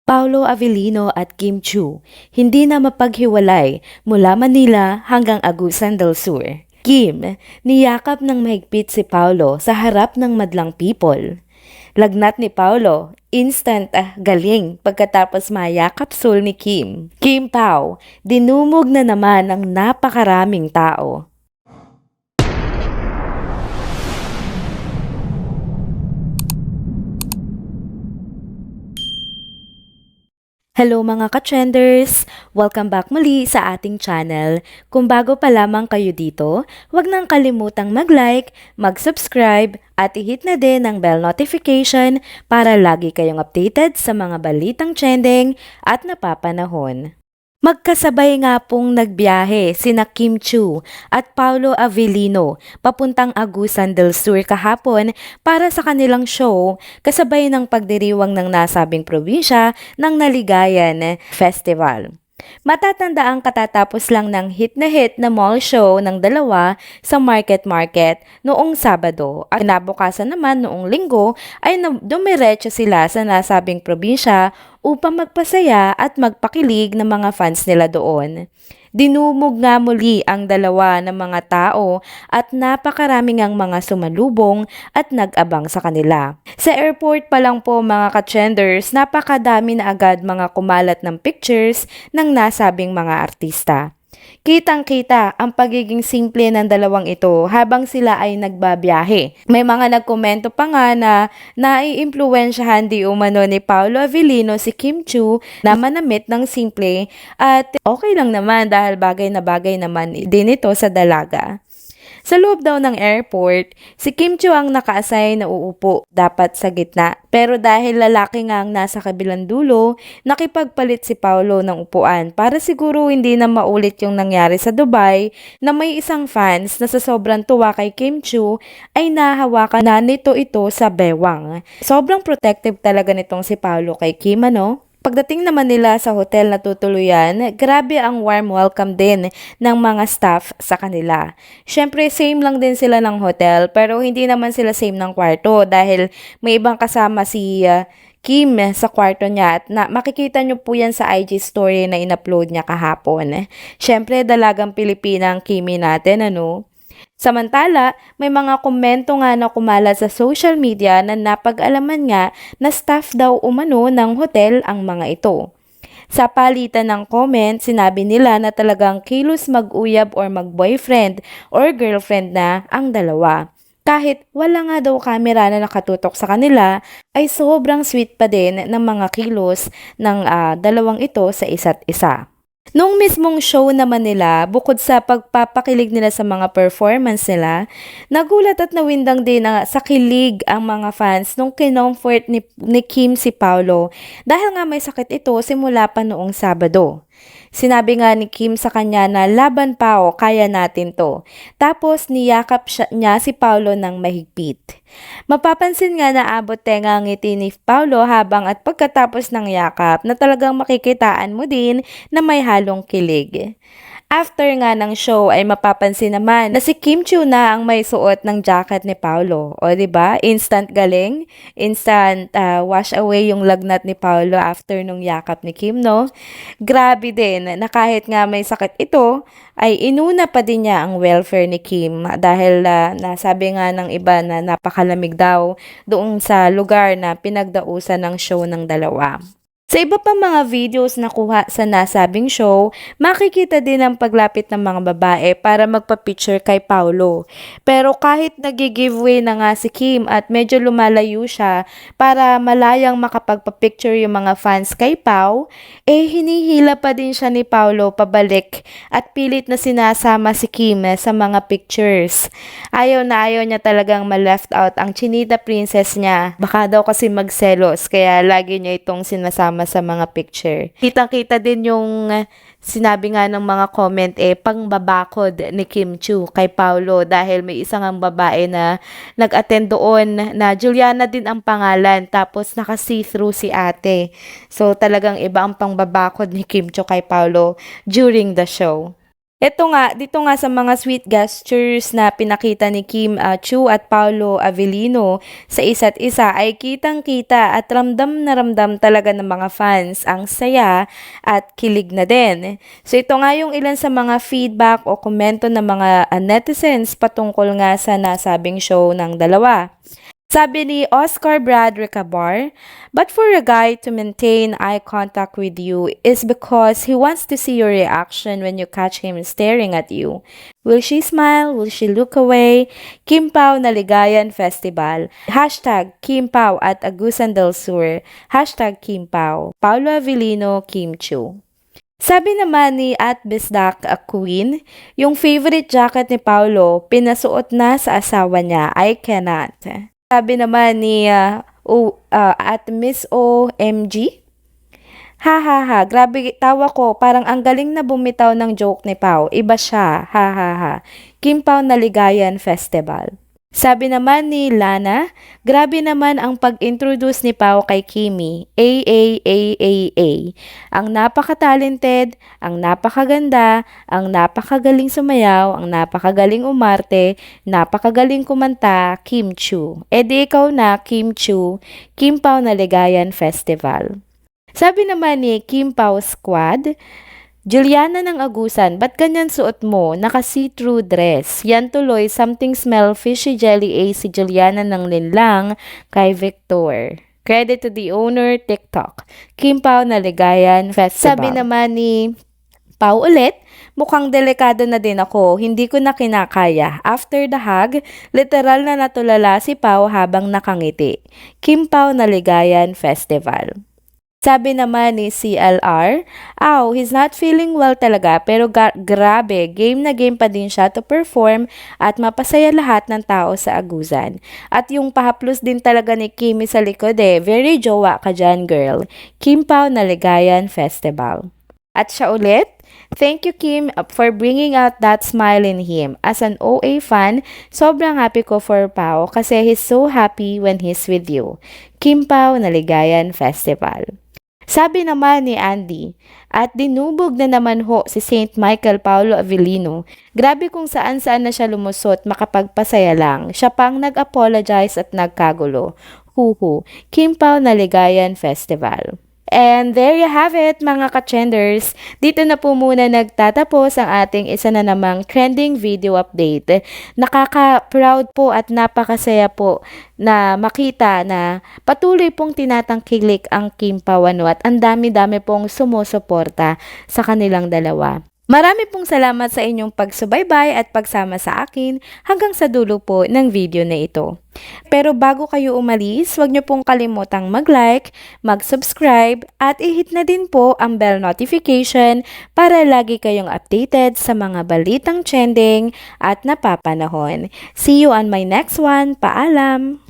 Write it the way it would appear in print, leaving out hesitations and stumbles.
Paolo Avellino at Kim Chiu, hindi na mapaghiwalay mula Manila hanggang Agusan del Sur. Kim, niyakap ng mahigpit si Paolo sa harap ng madlang people. Lagnat ni Paolo, instant galing pagkatapos mayakap sul ni Kim. Kim Pao, dinumog na naman ng napakaraming tao. Hello mga ka-trenders! Welcome back muli sa ating channel. Kung bago pa lamang kayo dito, huwag nang kalimutang mag-like, mag-subscribe at i-hit na din ang bell notification para lagi kayong updated sa mga balitang trending at napapanahon. Magkasabay nga pong nagbiyahe sina Kim Chiu at Paolo Avellino papuntang Agusan del Sur kahapon para sa kanilang show kasabay ng pagdiriwang ng nasabing probinsya ng Naligayan Festival. Matatanda ang katatapos lang ng hit na mall show ng dalawa sa Market noong Sabado at kinabukasan naman noong Linggo ay dumiretso sila sa nasabing probinsya upang magpasaya at magpakilig ng mga fans nila doon. Dinumog nga muli ang dalawa ng mga tao at napakaraming ang mga sumalubong at nag-abang sa kanila. Sa airport pa lang po mga ka-trenders, napakadami na agad mga kumalat ng pictures ng nasabing mga artista. Kitang-kita ang pagiging simple ng dalawang ito habang sila ay nagbabiyahe. May mga nagkomento pa nga na naiimpluwensyahan di umano ni Paolo Avellino si Kim Chiu na manamit ng simple at okay lang naman dahil bagay na bagay naman din ito sa dalaga. Sa loob daw ng airport, si Kim Chiu ang naka-assign na uupo dapat sa gitna. Pero dahil lalaki nga ang nasa kabilang dulo, nakipagpalit si Paolo ng upuan para siguro hindi na maulit yung nangyari sa Dubai na may isang fans na sa sobrang tuwa kay Kim Chiu ay nahawakan na ito sa bewang. Sobrang protective talaga nitong si Paolo kay Kim Pagdating naman nila sa hotel na tutuluyan, grabe ang warm welcome din ng mga staff sa kanila. Syempre same lang din sila ng hotel pero hindi naman sila same ng kwarto dahil may ibang kasama si Kim sa kwarto niya at makikita nyo po yan sa IG story na in-upload niya kahapon. Syempre dalagang Pilipina ang Kimi natin Samantala, may mga komento nga na kumalat sa social media na napag-alaman nga na staff daw umano ng hotel ang mga ito. Sa palitan ng comment, sinabi nila na talagang kilos mag-uyab or mag-boyfriend or girlfriend na ang dalawa. Kahit wala nga daw kamera na nakatutok sa kanila, ay sobrang sweet pa din ng mga kilos ng dalawang ito sa isa't isa. Nung mismong show naman nila, bukod sa pagpapakilig nila sa mga performance nila, nagulat at nawindang din sa kilig ang mga fans nung kinomfort ni Kim si Paolo dahil nga may sakit ito simula pa noong Sabado. Sinabi nga ni Kim sa kanya na laban pa kaya natin to. Tapos niyakap niya si Paolo ng mahigpit. Mapapansin nga na abot tenga ang ngiti ni Paolo habang at pagkatapos ng yakap na talagang makikitaan mo din na may halong kilig. After nga ng show ay mapapansin naman na si Kim Chiu na ang may suot ng jacket ni Paolo. O diba? Instant galing, instant wash away yung lagnat ni Paolo after nung yakap ni Kim, Grabe din na kahit nga may sakit ito, ay inuna pa din niya ang welfare ni Kim dahil nasabi nga ng iba na napakalamig daw doon sa lugar na pinagdausan ng show ng dalawa. Sa iba pa mga videos na kuha sa nasabing show, makikita din ang paglapit ng mga babae para magpa-picture kay Paolo. Pero kahit nag-giveaway na nga si Kim at medyo lumalayo siya para malayang makapagpa-picture yung mga fans kay Pao, hinihila pa din siya ni Paolo pabalik at pilit na sinasama si Kim sa mga pictures. Ayaw niya talagang ma-left out ang Chinita princess niya. Baka daw kasi magselos kaya lagi niya itong sinasama sa mga picture. Kitang-kita din yung sinabi nga ng mga comment pangbabakod ni Kim Chiu kay Paolo dahil may isang ang babae na nag-attend doon na Juliana din ang pangalan tapos naka-see-through si ate. So talagang iba ang pangbabakod ni Kim Chiu kay Paolo during the show. Dito nga sa mga sweet gestures na pinakita ni Kim Chu at Paolo Avellino sa isa't isa ay kitang-kita at ramdam na ramdam talaga ng mga fans ang saya at kilig na din. So ito nga yung ilan sa mga feedback o komento ng mga netizens patungkol nga sa nasabing show ng dalawa. Sabi ni Oscar Brad Recabar, but for a guy to maintain eye contact with you is because he wants to see your reaction when you catch him staring at you. Will she smile? Will she look away? Kim Pao Naligayan Festival. Hashtag Kim Pao at Agusan del Sur. Hashtag Kim Pao. Paulo Avellino, Kim Chu. Sabi naman ni at Bisdak Queen, yung favorite jacket ni Paulo, pinasuot na sa asawa niya. I cannot. Sabi naman ni at Miss OMG, ha ha ha, grabe tawa ko, parang ang galing na bumitaw ng joke ni Pao, iba siya, ha ha ha. Kim Pao Naligayan Festival. Sabi naman ni Lana, grabe naman ang pag-introduce ni Pao kay Kimi, A. Ang napaka-talented, ang napakaganda, ang napakagaling sumayaw, ang napakagaling umarte, napakagaling kumanta, Kim Chu. E di ikaw na, Kim Chu, Kim Pao Naligayan Festival. Sabi naman ni Kim Pao Squad, Juliana ng Agusan, ba't ganyan suot mo? Naka-see-through dress. Yan tuloy, something smell fishy jelly si Juliana ng Linlang kay Victor. Credit to the owner, TikTok. Kim Pao Naligayan Festival. Sabi naman ni Pao ulit, mukhang delikado na din ako, hindi ko na kinakaya. After the hug, literal na natulala si Pao habang nakangiti. Kim Pao Naligayan Festival. Sabi naman ni CLR, he's not feeling well talaga pero grabe, game na game pa din siya to perform at mapasaya lahat ng tao sa Agusan. At yung pahaplos din talaga ni Kimi sa likod very jowa ka dyan girl. Kim Pao Naligayan Festival. At siya ulit, thank you Kim for bringing out that smile in him. As an OA fan, sobrang happy ko for Pao kasi he's so happy when he's with you. Kim Pao Naligayan Festival. Sabi naman ni Andy, at dinubog na naman ho si St. Michael Paulo Avellino. Grabe kung saan-saan na siya lumusot, makapagpasaya lang. Siya pang nag-apologize at nagkagulo. Huhu, Kim Pao Naligayan Festival. And there you have it mga ka-trenders. Dito na po muna nagtatapos ang ating isa na namang trending video update. Nakaka-proud po at napakasaya po na makita na patuloy pong tinatangkilik ang Kim Pao at ang dami-dami pong sumusuporta sa kanilang dalawa. Marami pong salamat sa inyong pagsubaybay at pagsama sa akin hanggang sa dulo po ng video na ito. Pero bago kayo umalis, huwag niyo pong kalimutang mag-like, mag-subscribe at i-hit na din po ang bell notification para lagi kayong updated sa mga balitang trending at napapanahon. See you on my next one. Paalam!